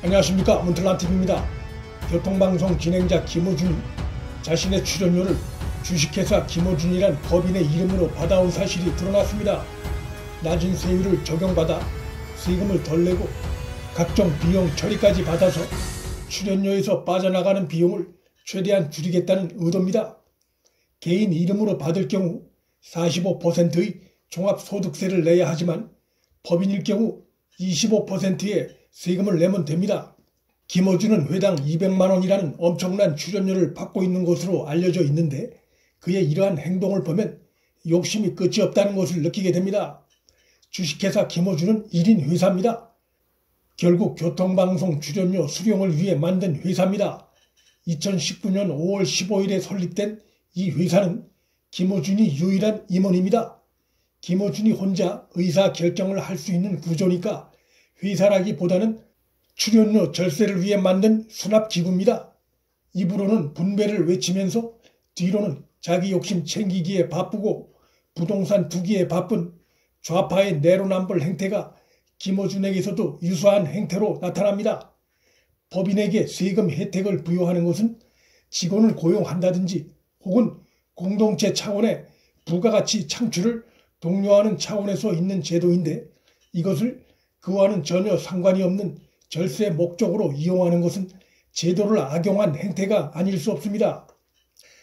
안녕하십니까, 문틀란TV입니다. 교통방송 진행자 김호준이 자신의 출연료를 주식회사 김호준이란 법인의 이름으로 받아온 사실이 드러났습니다. 낮은 세율을 적용받아 세금을 덜 내고 각종 비용 처리까지 받아서 출연료에서 빠져나가는 비용을 최대한 줄이겠다는 의도입니다. 개인 이름으로 받을 경우 45%의 종합소득세를 내야 하지만 법인일 경우 25%의 세금을 내면 됩니다. 김호준은 회당 200만원이라는 엄청난 출연료를 받고 있는 것으로 알려져 있는데 그의 이러한 행동을 보면 욕심이 끝이 없다는 것을 느끼게 됩니다. 주식회사 김호준은 1인 회사입니다. 결국 교통방송 출연료 수령을 위해 만든 회사입니다. 2019년 5월 15일에 설립된 이 회사는 김호준이 유일한 임원입니다. 김호준이 혼자 의사결정을 할 수 있는 구조니까 회사라기보다는 출연료 절세를 위해 만든 수납기구입니다. 입으로는 분배를 외치면서 뒤로는 자기 욕심 챙기기에 바쁘고 부동산 투기에 바쁜 좌파의 내로남불 행태가 김호준에게서도 유사한 행태로 나타납니다. 법인에게 세금 혜택을 부여하는 것은 직원을 고용한다든지 혹은 공동체 차원의 부가가치 창출을 독려하는 차원에서 있는 제도인데 이것을 그와는 전혀 상관이 없는 절세 목적으로 이용하는 것은 제도를 악용한 행태가 아닐 수 없습니다.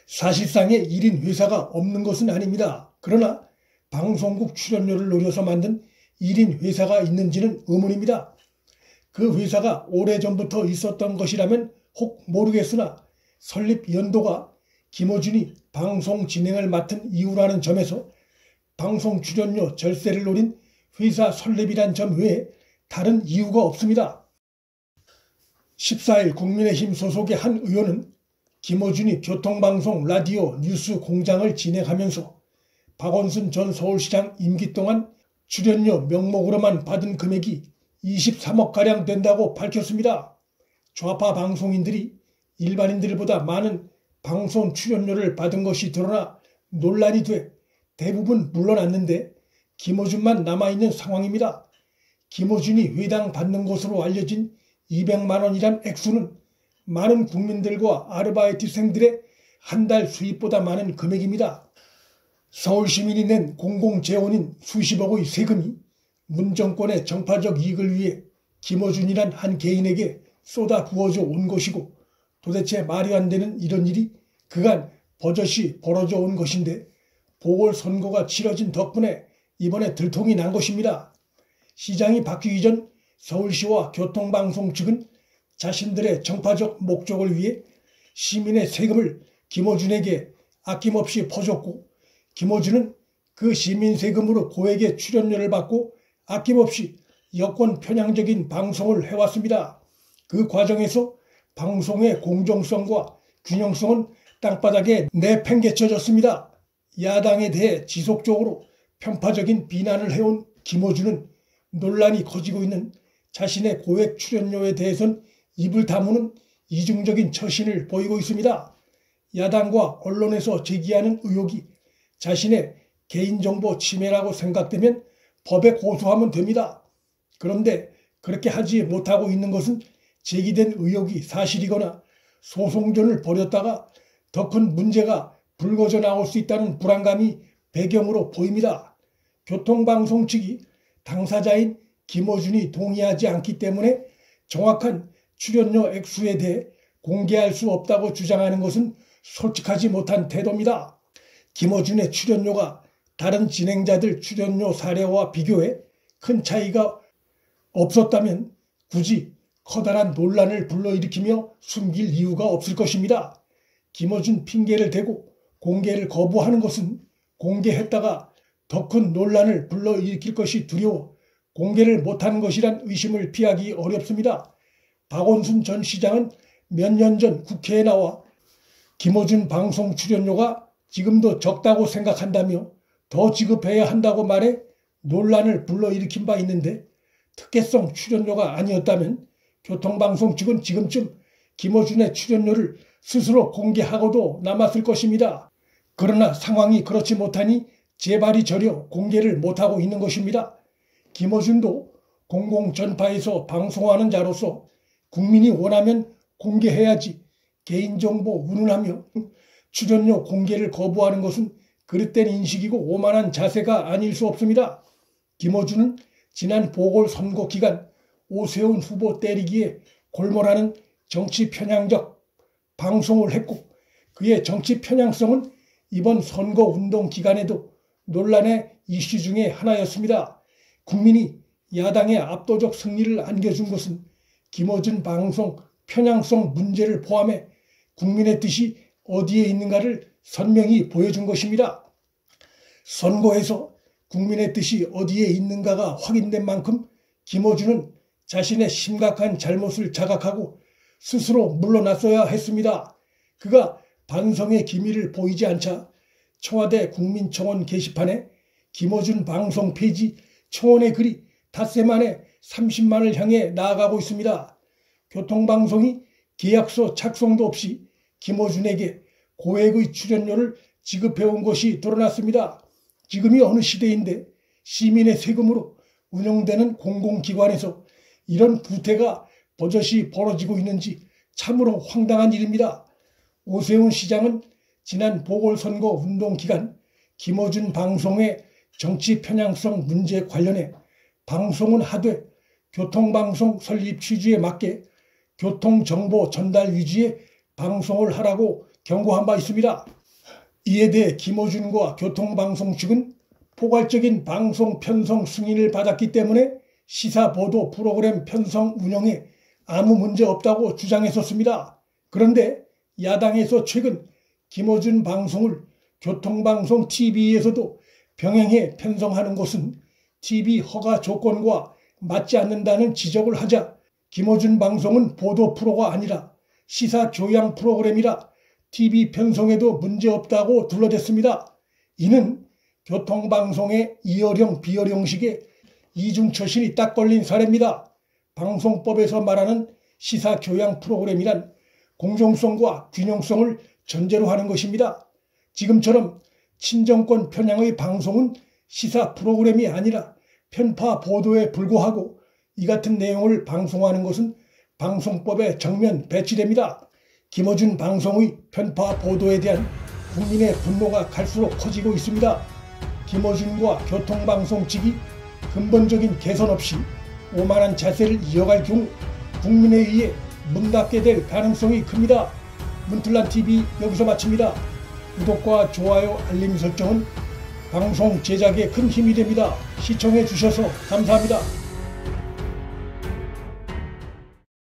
사실상의 1인 회사가 없는 것은 아닙니다. 그러나 방송국 출연료를 노려서 만든 1인 회사가 있는지는 의문입니다. 그 회사가 오래전부터 있었던 것이라면 혹 모르겠으나 설립 연도가 김호준이 방송 진행을 맡은 이후라는 점에서 방송 출연료 절세를 노린 회사 설립이란 점 외에 다른 이유가 없습니다. 14일 국민의힘 소속의 한 의원은 김호준이 교통방송 라디오 뉴스 공장을 진행하면서 박원순 전 서울시장 임기 동안 출연료 명목으로만 받은 금액이 23억가량 된다고 밝혔습니다. 좌파 방송인들이 일반인들보다 많은 방송 출연료를 받은 것이 드러나 논란이 돼 대부분 물러났는데 김호준만 남아있는 상황입니다. 김호준이 회당 받는 것으로 알려진 200만원이란 액수는 많은 국민들과 아르바이트생들의 한 달 수입보다 많은 금액입니다. 서울시민이 낸 공공재원인 수십억의 세금이 문정권의 정파적 이익을 위해 김호준이란 한 개인에게 쏟아 부어져 온 것이고 도대체 말이 안 되는 이런 일이 그간 버젓이 벌어져 온 것인데 보궐선거가 치러진 덕분에 이번에 들통이 난 것입니다. 시장이 바뀌기 전 서울시와 교통방송 측은 자신들의 정파적 목적을 위해 시민의 세금을 김호준에게 아낌없이 퍼줬고 김호준은 그 시민 세금으로 고액의 출연료를 받고 아낌없이 여권 편향적인 방송을 해왔습니다. 그 과정에서 방송의 공정성과 균형성은 땅바닥에 내팽개쳐졌습니다. 야당에 대해 지속적으로 편파적인 비난을 해온 김호준은 논란이 커지고 있는 자신의 고액 출연료에 대해선 입을 다무는 이중적인 처신을 보이고 있습니다. 야당과 언론에서 제기하는 의혹이 자신의 개인정보 침해라고 생각되면 법에 고소하면 됩니다. 그런데 그렇게 하지 못하고 있는 것은 제기된 의혹이 사실이거나 소송전을 벌였다가 더 큰 문제가 불거져 나올 수 있다는 불안감이 배경으로 보입니다. 교통방송 측이 당사자인 김호준이 동의하지 않기 때문에 정확한 출연료 액수에 대해 공개할 수 없다고 주장하는 것은 솔직하지 못한 태도입니다. 김호준의 출연료가 다른 진행자들 출연료 사례와 비교해 큰 차이가 없었다면 굳이 커다란 논란을 불러일으키며 숨길 이유가 없을 것입니다. 김호준 핑계를 대고 공개를 거부하는 것은 공개했다가 더 큰 논란을 불러일으킬 것이 두려워 공개를 못하는 것이란 의심을 피하기 어렵습니다. 박원순 전 시장은 몇 년 전 국회에 나와 김호준 방송 출연료가 지금도 적다고 생각한다며 더 지급해야 한다고 말해 논란을 불러일으킨 바 있는데 특혜성 출연료가 아니었다면 교통방송 측은 지금쯤 김호준의 출연료를 스스로 공개하고도 남았을 것입니다. 그러나 상황이 그렇지 못하니 재발이 저려 공개를 못하고 있는 것입니다. 김호준도 공공전파에서 방송하는 자로서 국민이 원하면 공개해야지 개인정보 운운하며 출연료 공개를 거부하는 것은 그릇된 인식이고 오만한 자세가 아닐 수 없습니다. 김어준은 지난 보궐선거 기간 오세훈 후보 때리기에 골몰하는 정치 편향적 방송을 했고 그의 정치 편향성은 이번 선거운동 기간에도 논란의 이슈 중에 하나였습니다. 국민이 야당의 압도적 승리를 안겨준 것은 김어준 방송 편향성 문제를 포함해 국민의 뜻이 어디에 있는가를 선명히 보여준 것입니다. 선거에서 국민의 뜻이 어디에 있는가가 확인된 만큼 김어준은 자신의 심각한 잘못을 자각하고 스스로 물러났어야 했습니다. 그가 반성의 기미를 보이지 않자 청와대 국민청원 게시판에 김어준 방송 폐지 청원의 글이 닷새 만에 30만을 향해 나아가고 있습니다. 교통방송이 계약서 작성도 없이 김어준에게 고액의 출연료를 지급해온 것이 드러났습니다. 지금이 어느 시대인데 시민의 세금으로 운영되는 공공기관에서 이런 부태가 버젓이 벌어지고 있는지 참으로 황당한 일입니다. 오세훈 시장은 지난 보궐선거 운동 기간 김어준 방송의 정치 편향성 문제 관련해 방송은 하되 교통방송 설립 취지에 맞게 교통정보 전달 위주의 방송을 하라고 경고한 바 있습니다. 이에 대해 김어준과 교통방송 측은 포괄적인 방송 편성 승인을 받았기 때문에 시사보도 프로그램 편성 운영에 아무 문제 없다고 주장했었습니다. 그런데 야당에서 최근 김어준 방송을 교통방송 TV에서도 병행해 편성하는 것은 TV 허가 조건과 맞지 않는다는 지적을 하자 김어준 방송은 보도 프로가 아니라 시사 교양 프로그램이라 TV 편성에도 문제없다고 둘러댔습니다. 이는 교통방송의 이어령 비어령식에 이중처신이 딱 걸린 사례입니다. 방송법에서 말하는 시사 교양 프로그램이란 공정성과 균형성을 전제로 하는 것입니다. 지금처럼 친정권 편향의 방송은 시사 프로그램이 아니라 편파 보도에 불과하고 이 같은 내용을 방송하는 것은 방송법에 정면 배치됩니다. 김어준 방송의 편파 보도에 대한 국민의 분노가 갈수록 커지고 있습니다. 김어준과 교통방송 측이 근본적인 개선 없이 오만한 자세를 이어갈 경우 국민에 의해 문 닫게 될 가능성이 큽니다. 문틀란TV 여기서 마칩니다. 구독과 좋아요, 알림 설정은 방송 제작에 큰 힘이 됩니다. 시청해 주셔서 감사합니다.